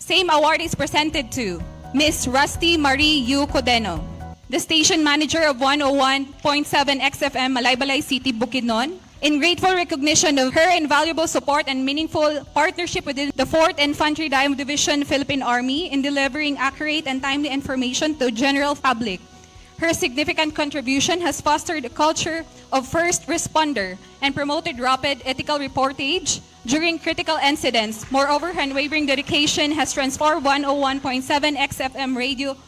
Same award is presented to Miss Rusty Marie U. Codeno, the station manager of 101.7 XFM Malaybalay City, Bukidnon, in grateful recognition of her invaluable support and meaningful partnership within the 4th Infantry Diamond Division Philippine Army in delivering accurate and timely information to general public. Her significant contribution has fostered a culture of first responder and promoted rapid ethical reportage during critical incidents. Moreover, her unwavering dedication has transformed 101.7 XFM radio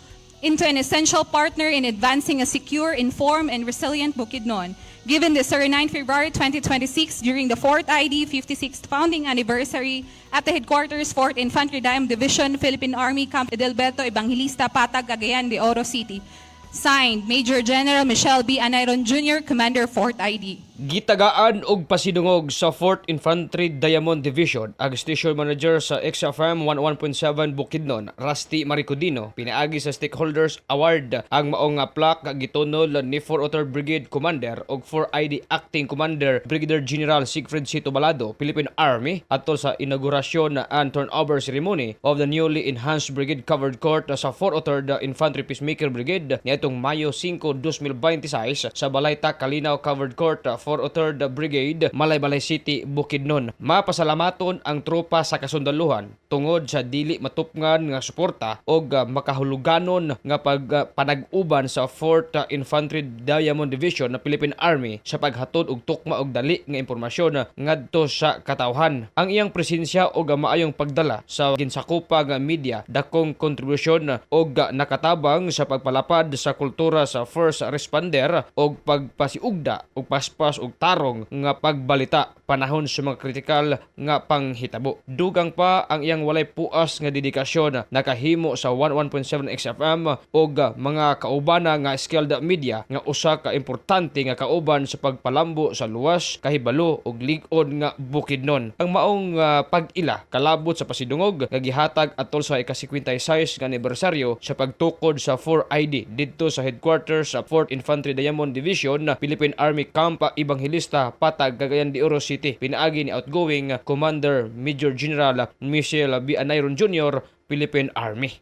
into an essential partner in advancing a secure, informed, and resilient Bukidnon. Given this 9 February 2026, during the 4th ID 56th founding anniversary at the headquarters 4th Infantry Diamond Division, Philippine Army Camp Edelberto Evangelista, Patag, Cagayan de Oro City. Signed, Major General Michelle B. Anayron Jr., Commander 4th ID. Gitagaan og pasidungog sa 4th Infantry Diamond Division ang Station Manager sa XFM 101.7 Bukidnon, Rusty Maricodino, pinaagi sa Stakeholders Award ang maong plaque gitunol ni 4th Other Brigade Commander og 4 ID Acting Commander Brigadier General Siegfried Cito Balado, Philippine Army, atol sa inaugurasyon and turnover ceremony of the newly enhanced Brigade Covered Court sa 4th Other Infantry Peacemaker Brigade niadtong Mayo 5, 2026 sa Balayta, Kalinaw Covered Court 403rd Brigade, Malaybalay City, Bukidnon. Mapasalamaton ang tropa sa kasundaluhan tungod sa dili matupngan nga suporta o makahuluganon nga pagpanag-uban sa 4th Infantry Diamond Division na Philippine Army sa paghatod og tukma og dali nga impormasyon ngadto sa katawhan. Ang iyang presensya o maayong pagdala sa ginsakupa nga media dakong kontribusyon og nakatabang sa pagpalapad sa kultura sa first responder og pagpasiugda og paspas og tarong nga pagbalita panahon sa mga kritikal nga panghitabo. Dugang pa ang iyang walay puas nga dedikasyon nakahimo sa 101.7 XFM og mga kaubana nga skilled media nga usa ka importante nga kauban sa pagpalambo sa luwas, kahibalo og lig-on nga Bukidnon. Ang maong pag-ila kalabot sa pasidungog nga gihatag atol sa ika-56 nga anibersaryo sa pagtukod sa 4ID didto sa headquarters sa 4th Infantry Diamond Division Philippine Army Camp Evangelista, Patag, Cagayan de Oro City. Pinaagi ni outgoing Commander Major General Michelle B. Anayron Jr., Philippine Army.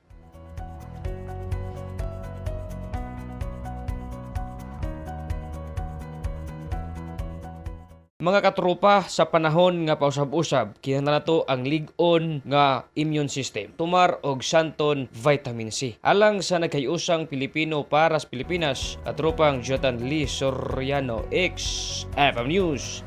Mga katropa, sa panahon nga pausab-usab, kinahanglan nato ang lig-on nga immune system. Tumar og santon vitamin C. Alang sa nagkayusang Pilipino para sa Pilipinas, katropang Jonathan Lee Soriano, XFM News.